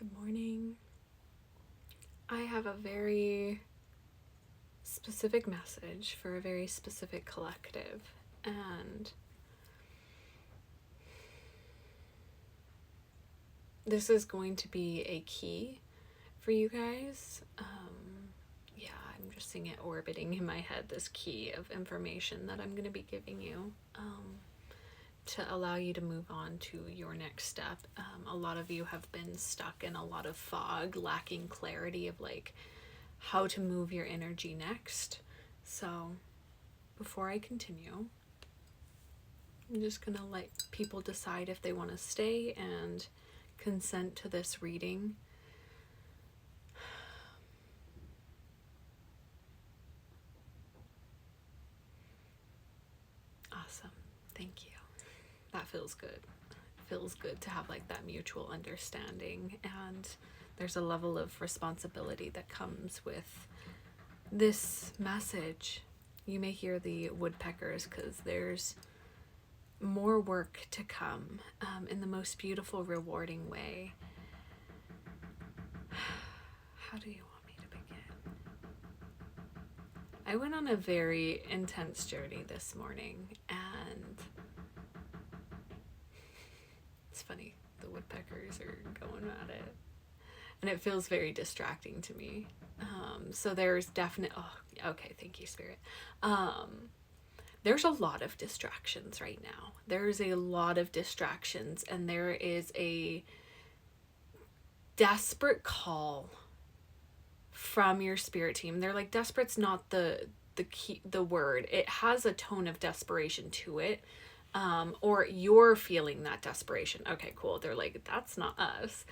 Good morning. I have a very specific message for a very specific collective, and this is going to be a key for you guys. I'm just seeing it orbiting in my head, this key of information that I'm going to be giving you to allow you to move on to your next step. A lot of you have been stuck in a lot of fog, lacking clarity of how to move your energy next. So before I continue, I'm just gonna let people decide if they want to stay and consent to this reading. Awesome. Thank you. That feels good. It feels good to have that mutual understanding, and there's a level of responsibility that comes with this message. You may hear the woodpeckers because there's more work to come in the most beautiful, rewarding way. How do you want me to begin? I went on a very intense journey this morning, and it's funny, the woodpeckers are going at it, and it feels very distracting to me. So there's okay, thank you, Spirit. There's a lot of distractions right now. There's a lot of distractions, and there is a desperate call from your spirit team. They're desperate's not the word. It has a tone of desperation to it. Or you're feeling that desperation. Okay, cool. They're that's not us.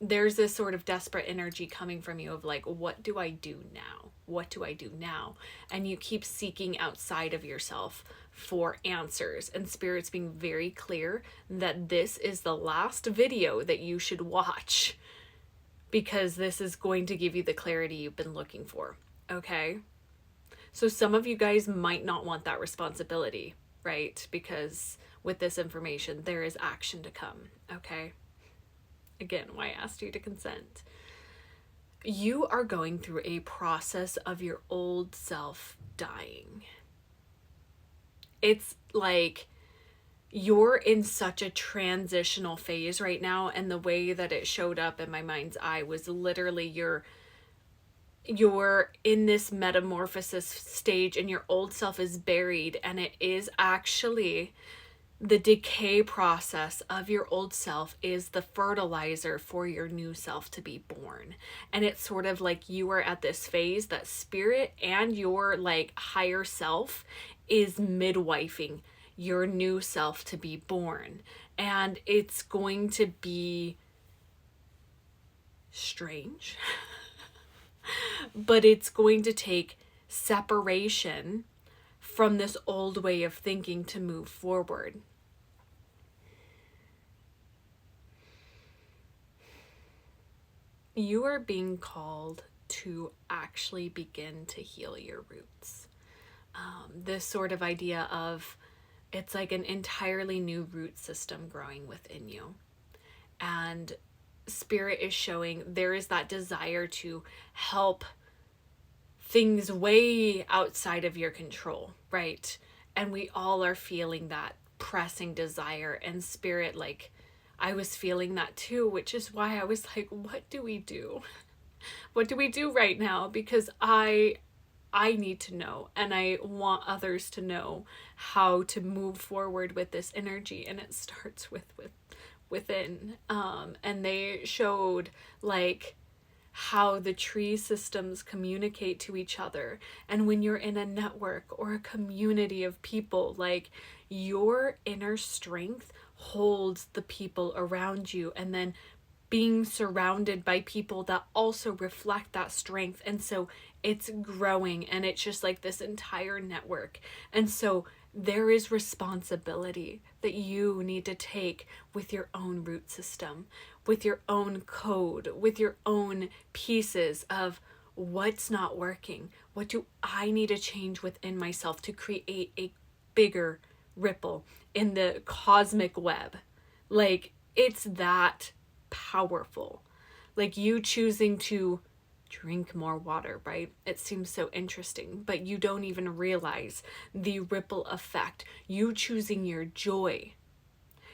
There's this sort of desperate energy coming from you of what do I do now? What do I do now? And you keep seeking outside of yourself for answers, and Spirit's being very clear that this is the last video that you should watch, because this is going to give you the clarity you've been looking for. Okay? So some of you guys might not want that responsibility, right? Because with this information, there is action to come. Okay? Again, why I asked you to consent. You are going through a process of your old self dying. It's you're in such a transitional phase right now, and the way that it showed up in my mind's eye was literally you're in this metamorphosis stage, and your old self is buried, and it is actually the decay process of your old self is the fertilizer for your new self to be born. And it's sort of you are at this phase that Spirit and your higher self is midwifing your new self to be born. And it's going to be strange, but it's going to take separation from this old way of thinking to move forward. You are being called to actually begin to heal your roots. This sort of idea of it's an entirely new root system growing within you. And Spirit is showing there is that desire to help things way outside of your control, right? And we all are feeling that pressing desire, and Spirit, I was feeling that too, which is why I was what do we do? What do we do right now? Because I need to know, and I want others to know how to move forward with this energy, and it starts within. And they showed how the tree systems communicate to each other, and when you're in a network or a community of people, your inner strength holds the people around you, and then being surrounded by people that also reflect that strength, and so it's growing, and it's just this entire network. And so there is responsibility that you need to take with your own root system, with your own code, with your own pieces of what's not working. What do I need to change within myself to create a bigger ripple in the cosmic web? It's that powerful. Like you choosing to drink more water, right? It seems so interesting, but you don't even realize the ripple effect. You choosing your joy,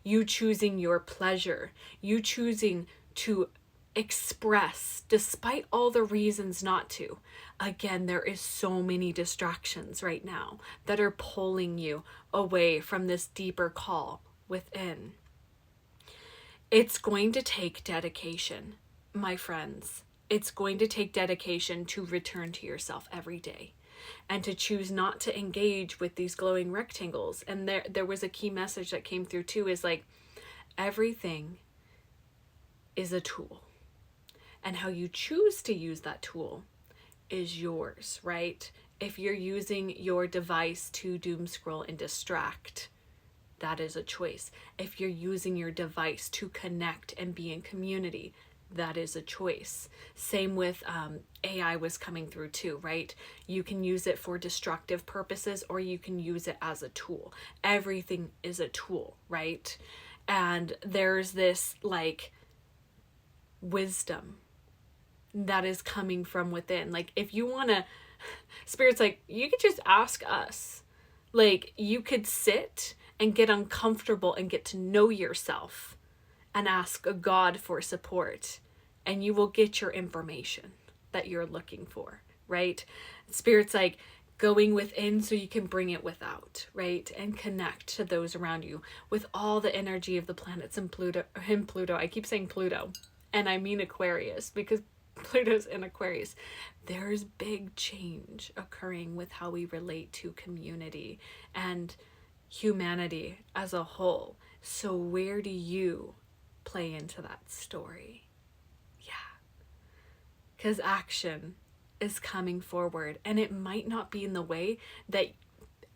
you choosing your pleasure, you choosing to express despite all the reasons not to. Again, there is so many distractions right now that are pulling you away from this deeper call within. It's going to take dedication, my friends. It's going to take dedication to return to yourself every day and to choose not to engage with these glowing rectangles. And there was a key message that came through too, is like everything is a tool. And how you choose to use that tool is yours, right? If you're using your device to doom scroll and distract, that is a choice. If you're using your device to connect and be in community, that is a choice. Same with AI was coming through too, right? You can use it for destructive purposes or you can use it as a tool. Everything is a tool, right? And there's this like wisdom that is coming from within. Like if you want to, Spirit's like, you could just ask us. Like you could sit and get uncomfortable and get to know yourself and ask a God for support, and you will get your information that you're looking for, right? Spirit's like going within so you can bring it without, right? And connect to those around you with all the energy of the planets and Pluto. I keep saying Pluto, and I mean Aquarius because Pluto's in Aquarius. There's big change occurring with how we relate to community and humanity as a whole. So where do you play into that story? Yeah. Because action is coming forward, and it might not be in the way that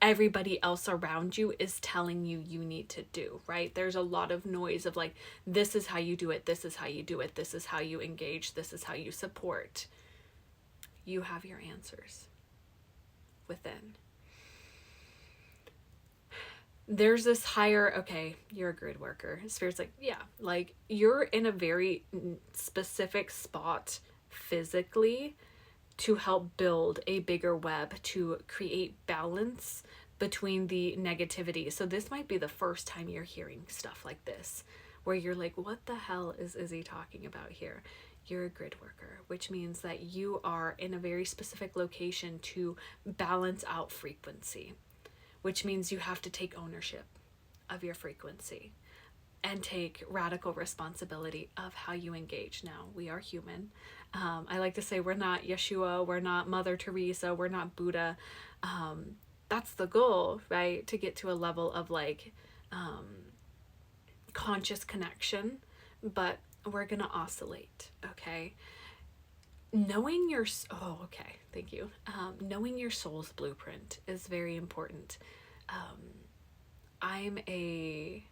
everybody else around you is telling you you need to do, right? There's a lot of noise of like, this is how you do it, this is how you do it, this is how you engage, this is how you support. You have your answers within. There's this higher, okay, you're a grid worker. Spirit's like, yeah, like you're in a very specific spot physically to help build a bigger web to create balance between the negativity. So this might be the first time you're hearing stuff like this, where you're like, what the hell is Izzy talking about here? You're a grid worker, which means that you are in a very specific location to balance out frequency, which means you have to take ownership of your frequency and take radical responsibility of how you engage. Now, we are human. I like to say we're not Yeshua, we're not Mother Teresa, we're not Buddha. That's the goal, right? To get to a level of like conscious connection, but we're gonna oscillate, okay? Knowing your thank you. Knowing your soul's blueprint is very important. I'm a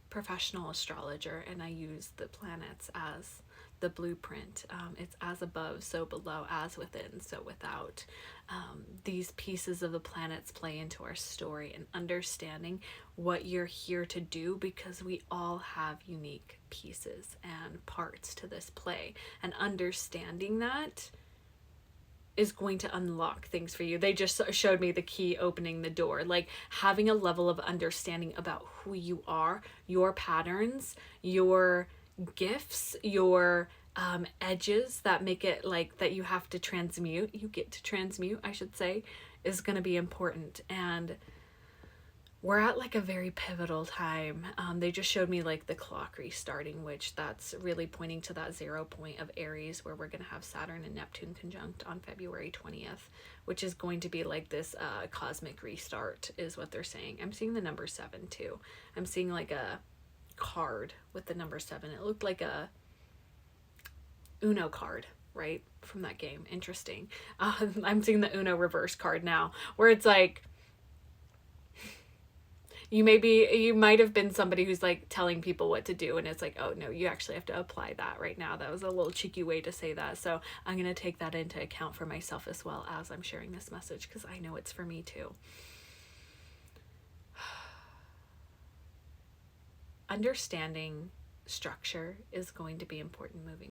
professional astrologer and I use the planets as the blueprint. It's as above, so below, as within, so without. These pieces of the planets play into our story and understanding what you're here to do, because we all have unique pieces and parts to this play, and understanding that is going to unlock things for you. They just showed me the key opening the door, like having a level of understanding about who you are, your patterns, your gifts, your edges that make it like that you have to transmute, you get to transmute, I should say, is going to be important. And we're at like a very pivotal time. They just showed me like the clock restarting, which that's really pointing to that 0 point of Aries, where we're going to have Saturn and Neptune conjunct on February 20th, which is going to be like this cosmic restart is what they're saying. I'm seeing the number 7 too. I'm seeing like a card with the number 7. It looked like a Uno card, right? From that game. Interesting. I'm seeing the Uno reverse card now, where it's like, you might have been somebody who's like telling people what to do, and it's like, oh no, you actually have to apply that right now. That was a little cheeky way to say that. So I'm going to take that into account for myself as well as I'm sharing this message, because I know it's for me too. Understanding structure is going to be important moving